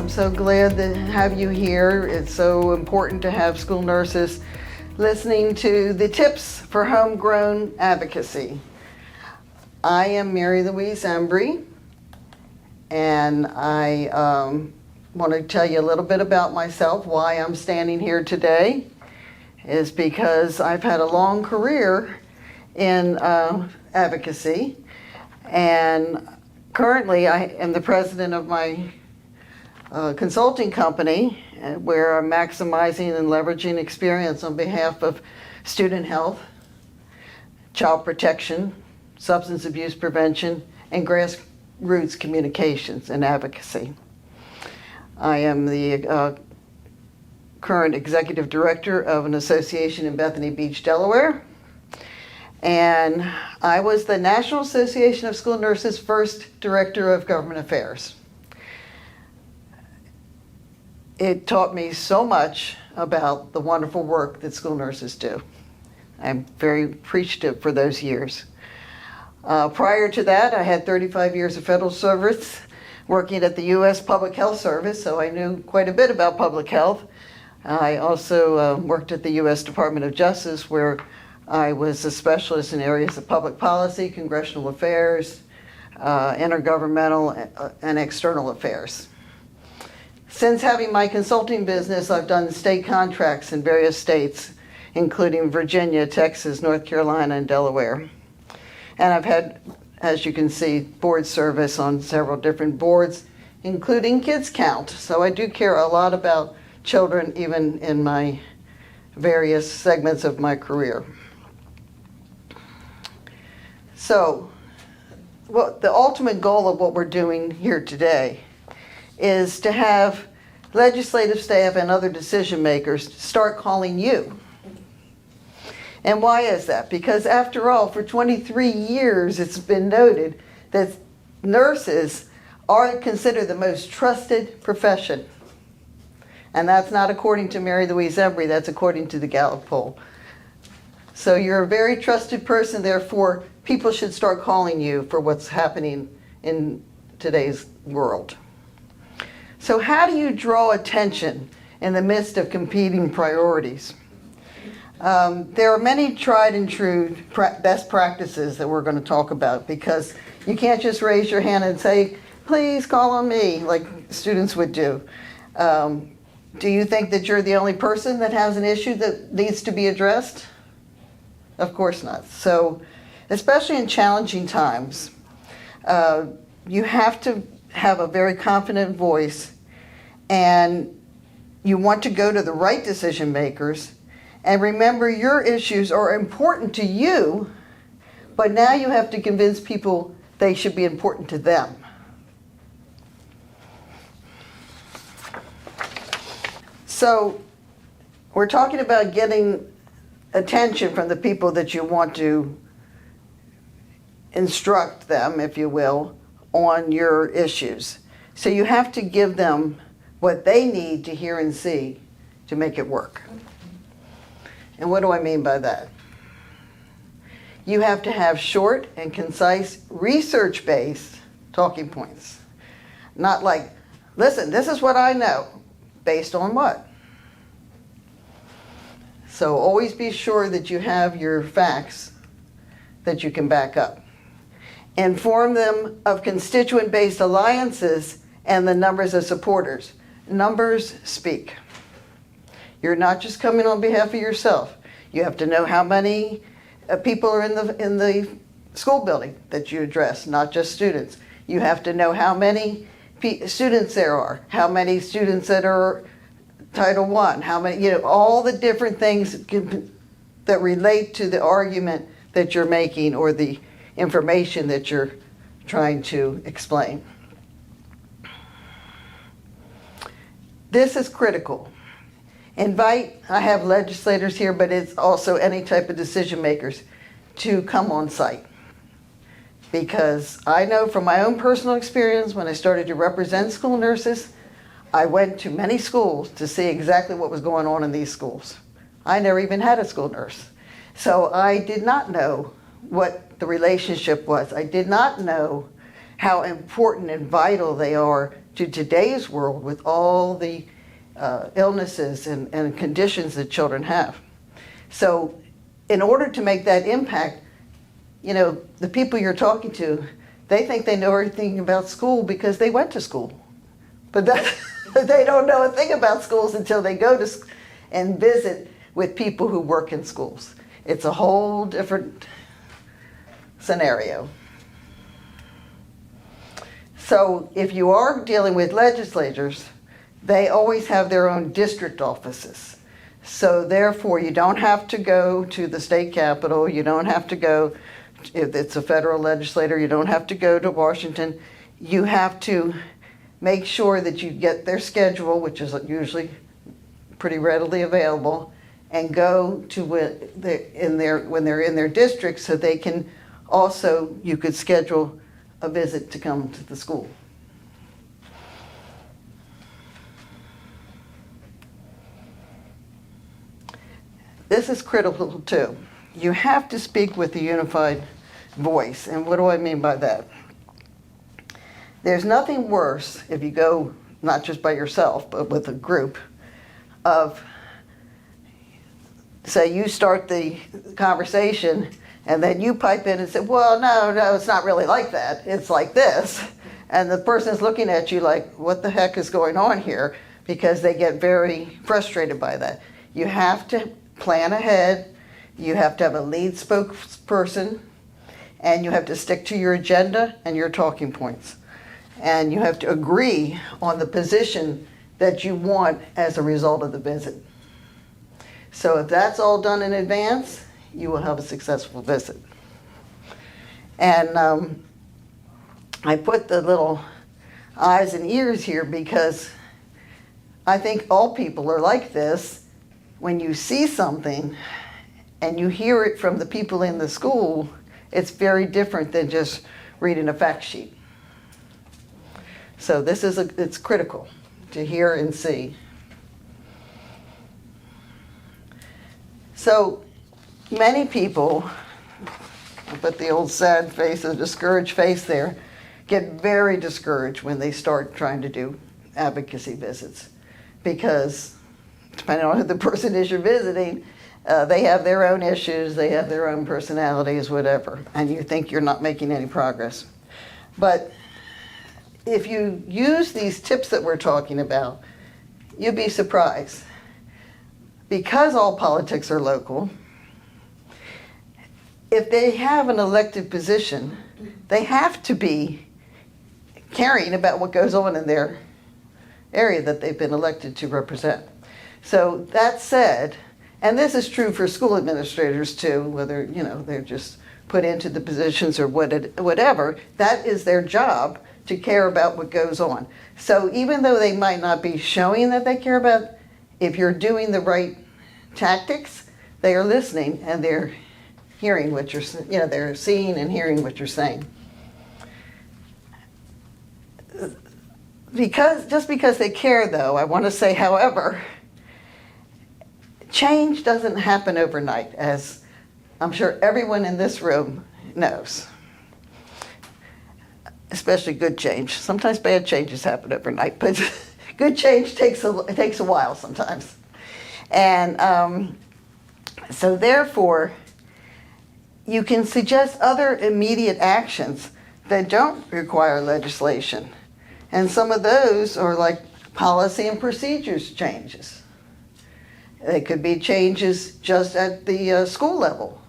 I'm so glad to have you here. It's so important to have school nurses listening to the tips for homegrown advocacy. I am Louise Embrey, and I want to tell you a little bit about myself. Why I'm standing here today is because I've had a long career in advocacy, and currently I am the president of my consulting company where I'm maximizing and leveraging experience on behalf of student health, child protection, substance abuse prevention, and grassroots communications and advocacy. I am the current executive director of an association in Bethany Beach, Delaware, and I was the National Association of School Nurses' first director of government affairs. It taught me so much about the wonderful work that school nurses do. I'm very appreciative for those years. Prior to that, I had 35 years of federal service working at the U.S. Public Health Service, so I knew quite a bit about public health. I also worked at the U.S. Department of Justice, where I was a specialist in areas of public policy, congressional affairs, intergovernmental, and external affairs. Since having my consulting business, I've done state contracts in various states, including Virginia, Texas, North Carolina, and Delaware. And I've had, as you can see, board service on several different boards, including Kids Count. So I do care a lot about children, even in my various segments of my career. So, the ultimate goal of what we're doing here today is to have legislative staff and other decision makers start calling you. And why is that? Because after all, for 23 years it's been noted that nurses are considered the most trusted profession. And that's not according to Louise Embrey, that's according to the Gallup poll. So you're a very trusted person, therefore people should start calling you for what's happening in today's world. So how do you draw attention in the midst of competing priorities? There are many tried and true best practices that we're going to talk about, because you can't just raise your hand and say, please call on me, like students would do. Do you think that you're the only person that has an issue that needs to be addressed? Of course not. So, especially in challenging times, you have to have a very confident voice, and you want to go to the right decision makers. And remember, your issues are important to you, but now you have to convince people they should be important to them. So we're talking about getting attention from the people that you want to instruct them, if you will, on your issues. So you have to give them what they need to hear and see to make it work. And what do I mean by that? You have to have short and concise, research-based talking points. Not like, listen, this is what I know. Based on what? So always be sure that you have your facts that you can back up. Inform them of constituent-based alliances and the numbers of supporters. Numbers speak. You're not just coming on behalf of yourself. You have to know how many people are in the school building that you address, not just students. You have to know how many students there are, how many students that are Title I, how many, all the different things that relate to the argument that you're making or the information that you're trying to explain. This is critical. I have legislators here, but it's also any type of decision makers to come on site. Because I know from my own personal experience, when I started to represent school nurses, I went to many schools to see exactly what was going on in these schools. I never even had a school nurse. So I did not know what the relationship was. I did not know how important and vital they are to today's world with all the illnesses and conditions that children have. So in order to make that impact, you know, the people you're talking to, they think they know everything about school because they went to school. But they don't know a thing about schools until they go to and visit with people who work in schools. It's a whole different scenario. So if you are dealing with legislators, they always have their own district offices. So therefore, you don't have to go to the state capitol. You don't have to go, if it's a federal legislator, you don't have to go to Washington. You have to make sure that you get their schedule, which is usually pretty readily available, and go to when they're in their district, so they can also, you could schedule a visit to come to the school. This is critical too. You have to speak with a unified voice. And what do I mean by that? There's nothing worse if you go, not just by yourself, but with a group of, say you start the conversation and then you pipe in and say, well, no, it's not really like that. It's like this. And the person's looking at you like, what the heck is going on here? Because they get very frustrated by that. You have to plan ahead. You have to have a lead spokesperson, and you have to stick to your agenda and your talking points. And you have to agree on the position that you want as a result of the visit. So if that's all done in advance, you will have a successful visit. And I put the little eyes and ears here because I think all people are like this. When you see something and you hear it from the people in the school, it's very different than just reading a fact sheet. So this is it's critical to hear and see. So many people, I put the old sad face, the discouraged face there, get very discouraged when they start trying to do advocacy visits, because depending on who the person is you're visiting, they have their own issues, they have their own personalities, whatever, and you think you're not making any progress. But if you use these tips that we're talking about, you'll be surprised. Because all politics are local, if they have an elected position, they have to be caring about what goes on in their area that they've been elected to represent. So that said, and this is true for school administrators too, whether they're just put into the positions or whatever, that is their job to care about what goes on. So even though they might not be showing that they care about, if you're doing the right tactics, they are listening and they're hearing what you're, they're seeing and hearing what you're saying. Just because they care though, I want to say, however, change doesn't happen overnight, as I'm sure everyone in this room knows. Especially good change. Sometimes bad changes happen overnight, but good change takes a while sometimes. And so therefore, you can suggest other immediate actions that don't require legislation. And some of those are like policy and procedures changes. They could be changes just at the school level.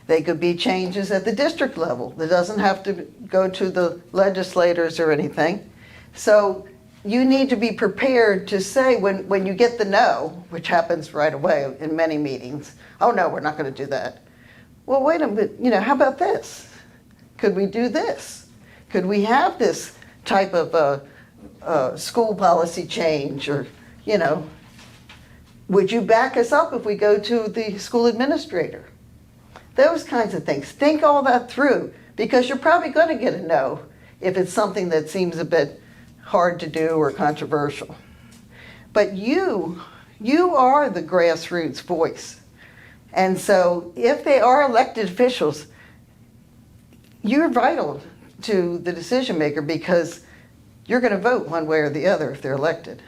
They could be changes at the district level. That doesn't have to go to the legislators or anything. So you need to be prepared to say when you get the no, which happens right away in many meetings, oh no, we're not going to do that. Well, wait a minute, how about this? Could we do this? Could we have this type of school policy change, or, would you back us up if we go to the school administrator? Those kinds of things. Think all that through, because you're probably going to get a no if it's something that seems a bit hard to do or controversial. But you are the grassroots voice. And so if they are elected officials, you're vital to the decision maker, because you're going to vote one way or the other if they're elected.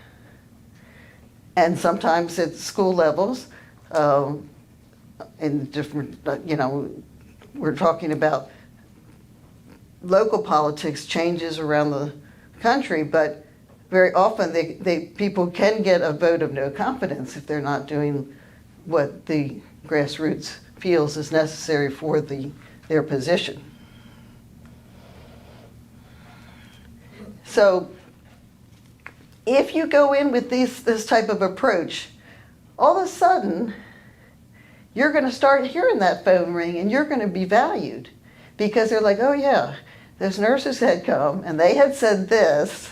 And sometimes at school levels, in different, we're talking about local politics changes around the country, but very often people can get a vote of no confidence if they're not doing what the grassroots feels is necessary for their position. So if you go in with this type of approach, all of a sudden, you're going to start hearing that phone ring and you're going to be valued, because they're like, oh yeah, those nurses had come and they had said this,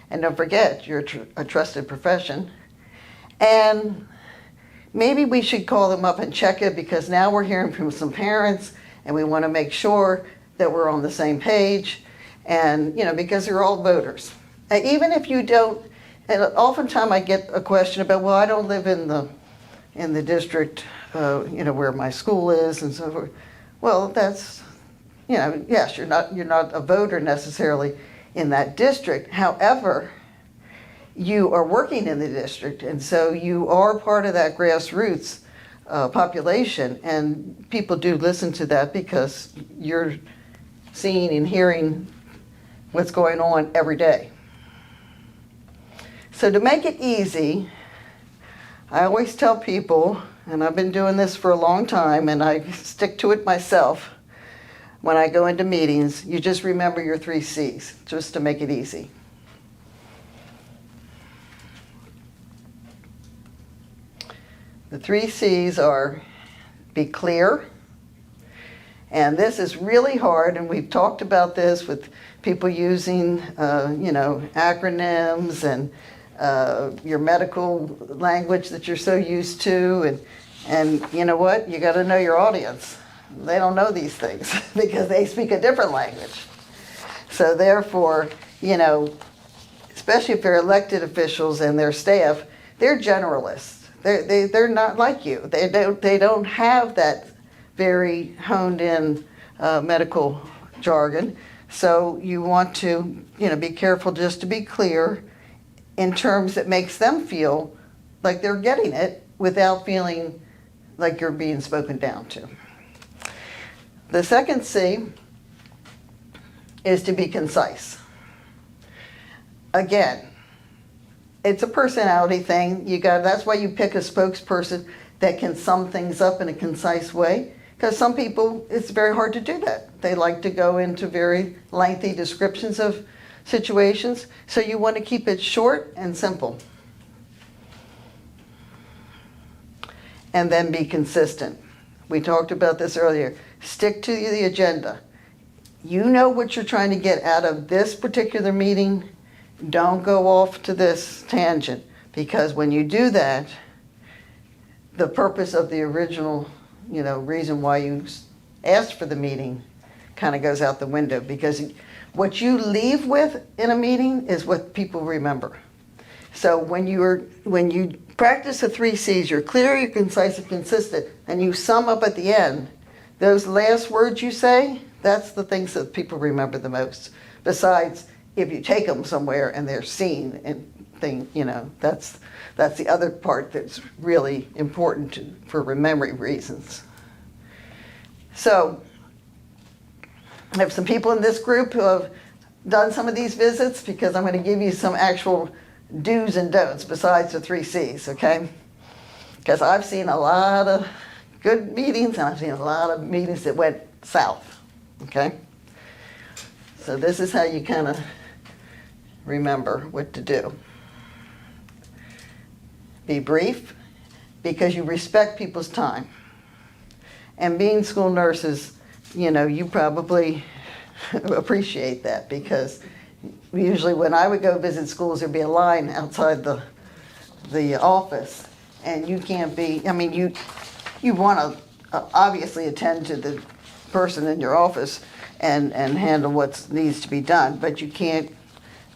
and don't forget, you're a trusted profession, and maybe we should call them up and check it, because now we're hearing from some parents and we want to make sure that we're on the same page, and because they're all voters. And even if you don't, and oftentimes I get a question about, well, I don't live in the district, where my school is and so forth. Well, that's, yes, you're not a voter necessarily in that district. However, you are working in the district, and so you are part of that grassroots population, and people do listen to that because you're seeing and hearing what's going on every day. So to make it easy, I always tell people, and I've been doing this for a long time, and I stick to it myself, when I go into meetings, you just remember your 3 C's, just to make it easy. The 3 C's are be clear, and this is really hard, and we've talked about this with people using, acronyms and your medical language that you're so used to, and you know what? You got to know your audience. They don't know these things because they speak a different language. So therefore, especially if they're elected officials and their staff, they're generalists. They're not like you. They don't have that very honed in medical jargon. So you want to be careful just to be clear in terms that makes them feel like they're getting it without feeling like you're being spoken down to. The second C is to be concise. Again, it's a personality thing. That's why you pick a spokesperson that can sum things up in a concise way, because some people, it's very hard to do that. They like to go into very lengthy descriptions of situations, so you want to keep it short and simple. And then be consistent. We talked about this earlier. Stick to the agenda. You know what you're trying to get out of this particular meeting. Don't go off to this tangent, because when you do that, the purpose of the original, reason why you asked for the meeting kind of goes out the window, because what you leave with in a meeting is what people remember. So when you practice the 3 C's, you're clear, you're concise, and consistent, and you sum up at the end, those last words you say, that's the things that people remember the most. Besides, if you take them somewhere and they're seen and that's the other part that's really important for remembering reasons. So I have some people in this group who have done some of these visits, because I'm going to give you some actual do's and don'ts besides the 3 C's, okay? Because I've seen a lot of good meetings and I've seen a lot of meetings that went south, okay? So this is how you kind of remember what to do. Be brief, because you respect people's time. And being school nurses, you probably appreciate that, because usually when I would go visit schools, there'd be a line outside the office, and you can't be, you want to obviously attend to the person in your office and handle what needs to be done, but you can't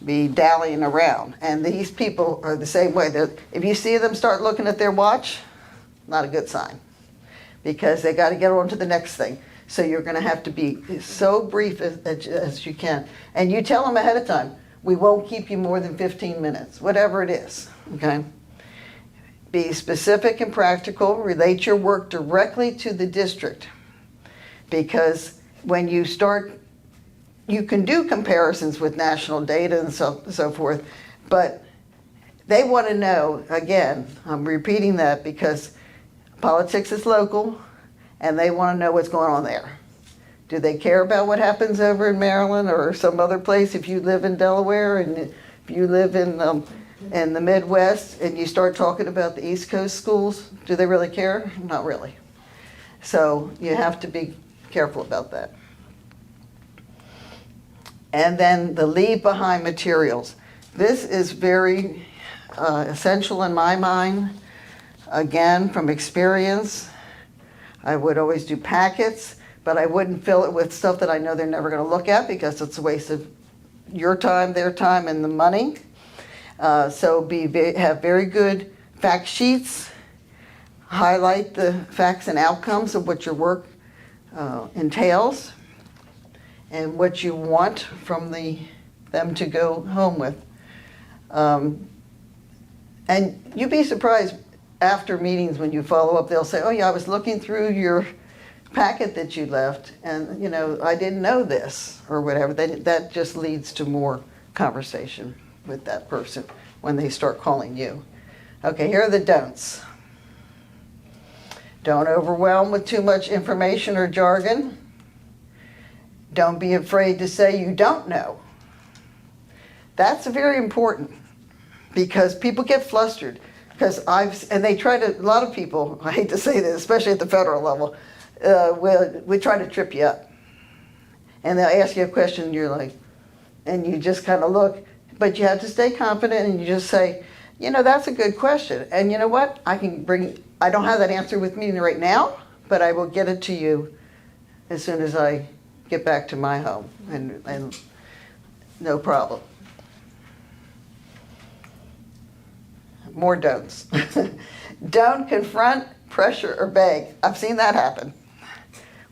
be dallying around. And these people are the same way. If you see them start looking at their watch, not a good sign, because they got to get on to the next thing. So you're going to have to be so brief as you can. And you tell them ahead of time, we won't keep you more than 15 minutes, whatever it is, okay? Be specific and practical, relate your work directly to the district. Because when you start, you can do comparisons with national data and so forth, but they want to know, again, I'm repeating that because politics is local and they want to know what's going on there. Do they care about what happens over in Maryland or some other place if you live in Delaware and if you live in the Midwest and you start talking about the East Coast schools? Do they really care? Not really. So you have to be careful about that. And then the leave behind materials. This is very essential in my mind. Again, from experience, I would always do packets, but I wouldn't fill it with stuff that I know they're never going to look at because it's a waste of your time, their time, and the money. So have very good fact sheets. Highlight the facts and outcomes of what your work entails and what you want from them to go home with. And you'd be surprised after meetings when you follow up, they'll say, oh yeah, I was looking through your packet that you left and I didn't know this or whatever. That just leads to more conversation with that person when they start calling you. Okay, here are the don'ts. Don't overwhelm with too much information or jargon. Don't be afraid to say you don't know. That's very important because people get flustered. And they try to, a lot of people, I hate to say this, especially at the federal level, we try to trip you up. And they'll ask you a question and you're like, and you just kind of look, but you have to stay confident and you just say, that's a good question. And you know what? I don't have that answer with me right now, but I will get it to you as soon as I get back to my home and no problem. More don'ts. Don't confront, pressure, or beg. I've seen that happen.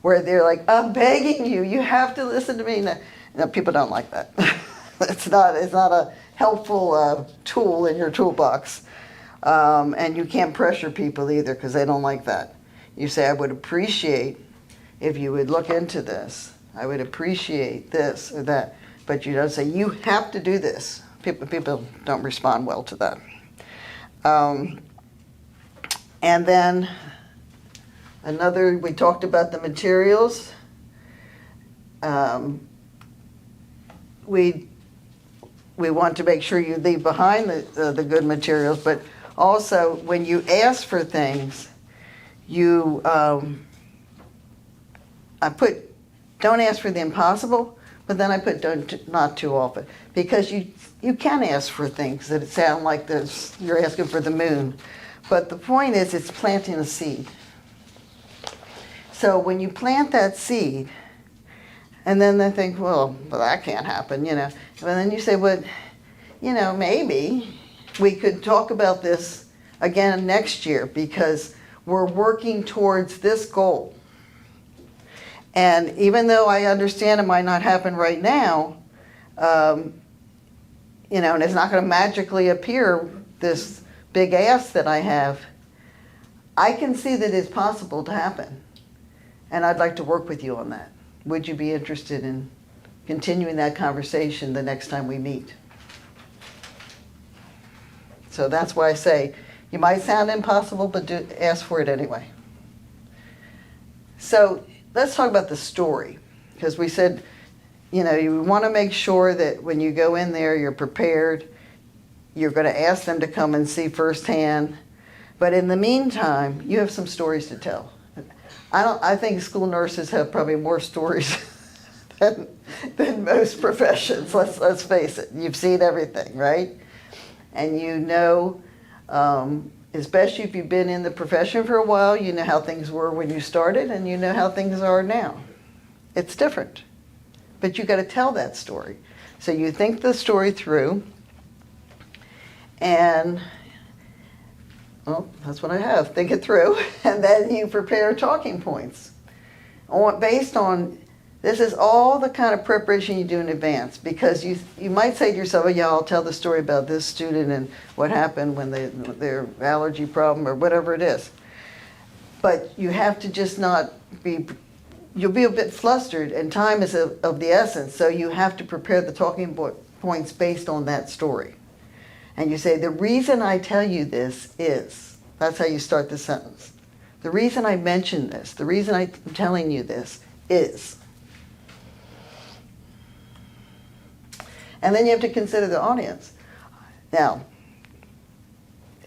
Where they're like, I'm begging you, you have to listen to me. No, people don't like that. It's not a helpful tool in your toolbox. And you can't pressure people either because they don't like that. You say, I would appreciate if you would look into this. I would appreciate this or that. But you don't say, you have to do this. People don't respond well to that. And then we talked about the materials. We want to make sure you leave behind the good materials, but also when you ask for things, don't ask for the impossible, but then I put not too often, because you can ask for things that sound like you're asking for the moon. But the point is, it's planting a seed. So when you plant that seed, and then they think, well, that can't happen, And then you say, well, maybe we could talk about this again next year because we're working towards this goal. And even though I understand it might not happen right now, and it's not going to magically appear, this big ask that I have, I can see that it's possible to happen. And I'd like to work with you on that. Would you be interested in continuing that conversation the next time we meet? So that's why I say, you might sound impossible, but ask for it anyway. So let's talk about the story, because we said, you want to make sure that when you go in there, you're prepared. You're going to ask them to come and see firsthand. But in the meantime, you have some stories to tell. I think school nurses have probably more stories than most professions. Let's face it. You've seen everything, right? And especially if you've been in the profession for a while, you know how things were when you started, and you know how things are now. It's different. But you got to tell that story. So you think the story through, and that's what I have. Think it through, and then you prepare talking points based on This is all the kind of preparation you do in advance, because you might say to yourself, oh yeah, I'll tell the story about this student and what happened when their allergy problem or whatever it is. But you have to just not be, you'll be a bit flustered, and time is of the essence, so you have to prepare the talking points based on that story. And you say, the reason I tell you this is, that's how you start the sentence. The reason I mention this, the reason I'm telling you this is. And then you have to consider the audience. Now,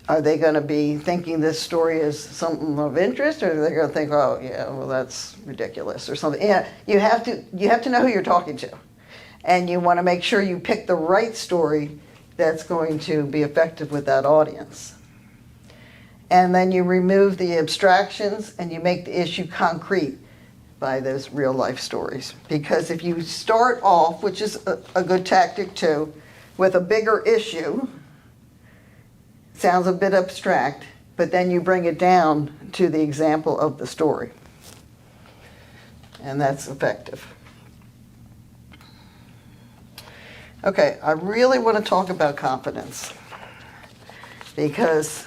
are they going to be thinking this story is something of interest, or are they going to think, oh yeah, well that's ridiculous or something? Yeah, you have to know who you're talking to, and you want to make sure you pick the right story that's going to be effective with that audience. And then you remove the abstractions and you make the issue concrete by those real life stories. Because if you start off, which is a good tactic too, with a bigger issue, sounds a bit abstract, but then you bring it down to the example of the story. And that's effective. Okay, I really want to talk about confidence, because,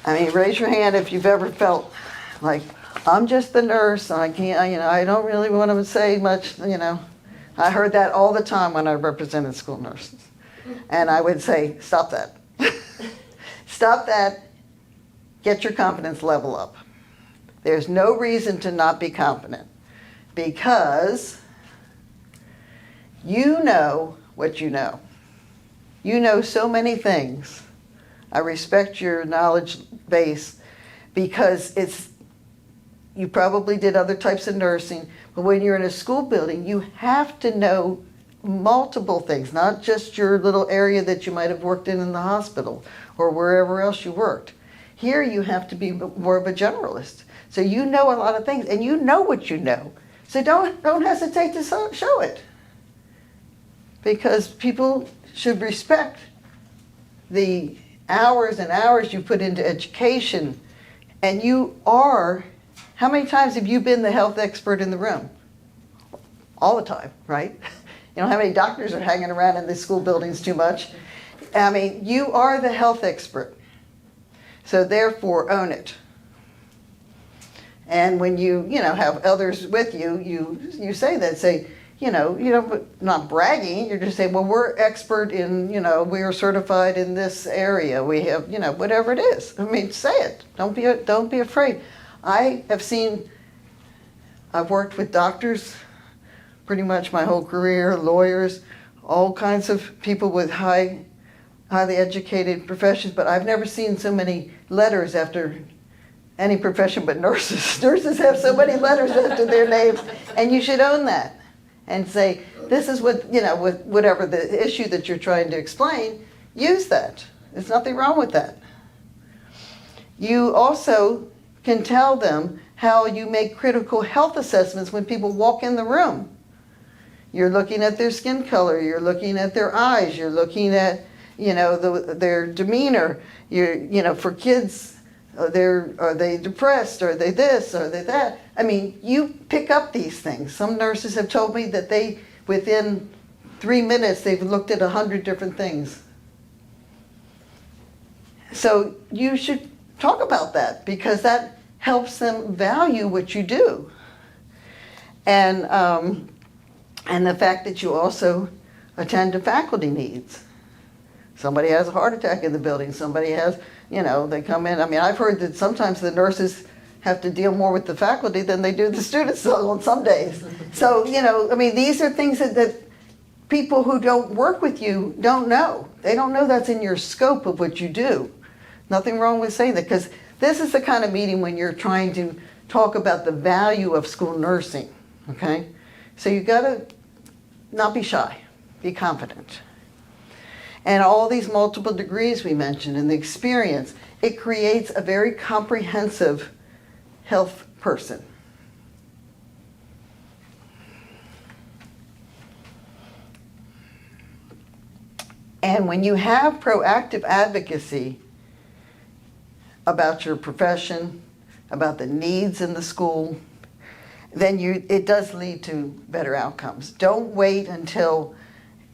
I mean, raise your hand if you've ever felt like, I'm just the nurse, I can't, I don't really want to say much, I heard that all the time when I represented school nurses. And I would say, stop that. Stop that, get your confidence level up. There's no reason to not be confident, because you know what you know. You know so many things. I respect your knowledge base, because you probably did other types of nursing, but when you're in a school building, you have to know multiple things, not just your little area that you might have worked in the hospital or wherever else you worked. Here you have to be more of a generalist. So you know a lot of things, and you know what you know. So don't hesitate to show it. Because people should respect the hours and hours you put into education. And you are, how many times have you been the health expert in the room? All the time, right? You know how many doctors are hanging around in the school buildings too much? I mean, you are the health expert. So therefore, own it. And when you have others with you, you say that, say, but not bragging, you're just saying, well, we're expert in, we are certified in this area. We have, whatever it is. I mean, say it. Don't be afraid. I've worked with doctors pretty much my whole career, lawyers, all kinds of people with highly educated professions, but I've never seen so many letters after any profession but nurses. Nurses have so many letters after their names, and you should own that. And say, this is what, with whatever the issue that you're trying to explain, use that. There's nothing wrong with that. You also can tell them how you make critical health assessments when people walk in the room. You're looking at their skin color, you're looking at their eyes, you're looking at, their demeanor. For kids, are they depressed? Are they this? Are they that? I mean, you pick up these things. Some nurses have told me that within 3 minutes, they've looked at 100 different things. So you should talk about that, because that helps them value what you do. And the fact that you also attend to faculty needs. Somebody has a heart attack in the building. Somebody has, they come in. I mean, I've heard that sometimes the nurses have to deal more with the faculty than they do the students on some days. So, these are things that people who don't work with you don't know. They don't know that's in your scope of what you do. Nothing wrong with saying that, because this is the kind of meeting when you're trying to talk about the value of school nursing, okay? So you gotta not be shy, be confident. And all these multiple degrees we mentioned and the experience, it creates a very comprehensive health person. And when you have proactive advocacy about your profession, about the needs in the school, then it does lead to better outcomes. Don't wait until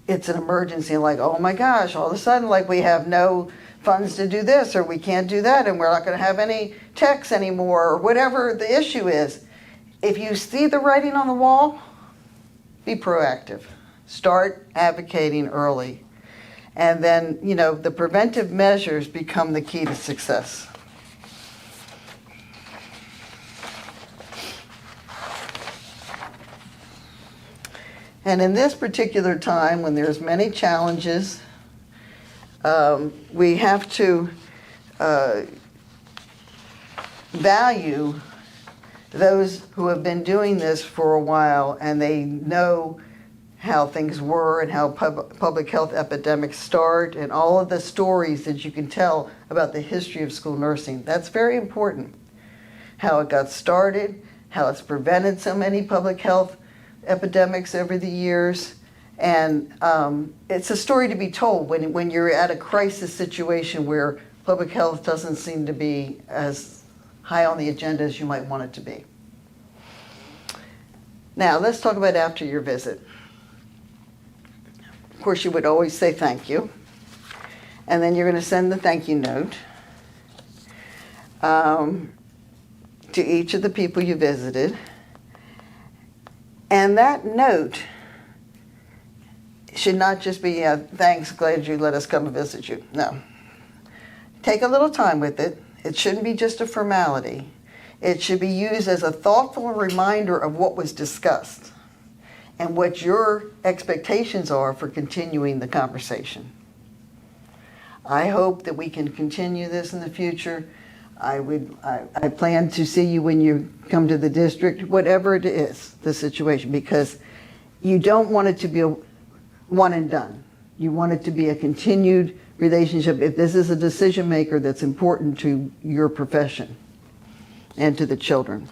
it's an emergency, like, oh my gosh, all of a sudden, like, we have no funds to do this, or we can't do that, and we're not going to have any techs anymore, or whatever the issue is. If you see the writing on the wall, be proactive. Start advocating early. And then, the preventive measures become the key to success. And in this particular time, when there's many challenges, we have to value those who have been doing this for a while, and they know how things were and how public health epidemics start, and all of the stories that you can tell about the history of school nursing. That's very important. How it got started, how it's prevented so many public health epidemics over the years. And it's a story to be told when you're at a crisis situation where public health doesn't seem to be as high on the agenda as you might want it to be. Now, let's talk about after your visit. Of course, you would always say thank you. And then you're going to send the thank you note to each of the people you visited. And that note should not just be, thanks, glad you let us come and visit you. No. Take a little time with it. It shouldn't be just a formality. It should be used as a thoughtful reminder of what was discussed and what your expectations are for continuing the conversation. I hope that we can continue this in the future. I plan to see you when you come to the district, whatever it is, the situation, because you don't want it to be a one and done. You want it to be a continued relationship. If this is a decision maker that's important to your profession and to the children.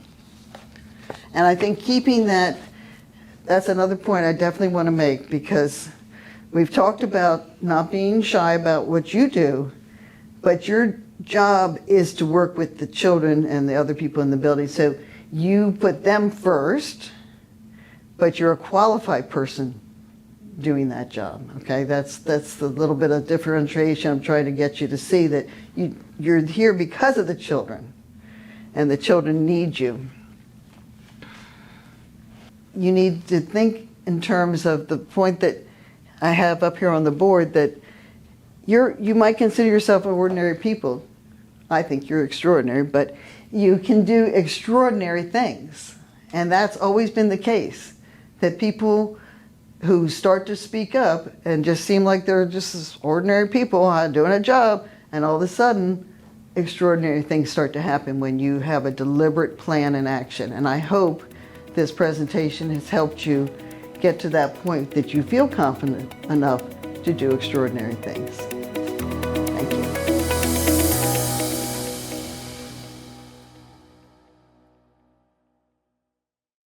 And I think keeping that's another point I definitely want to make, because we've talked about not being shy about what you do, but your job is to work with the children and the other people in the building. So you put them first, but you're a qualified person doing that job. Okay, that's the little bit of differentiation I'm trying to get you to see, that you're here because of the children, and the children need you. You need to think in terms of the point that I have up here on the board, that you might consider yourself ordinary people. I think you're extraordinary, but you can do extraordinary things. And that's always been the case, that people who start to speak up and just seem like they're just ordinary people doing a job, and all of a sudden extraordinary things start to happen when you have a deliberate plan and action. And I hope this presentation has helped you get to that point that you feel confident enough to do extraordinary things.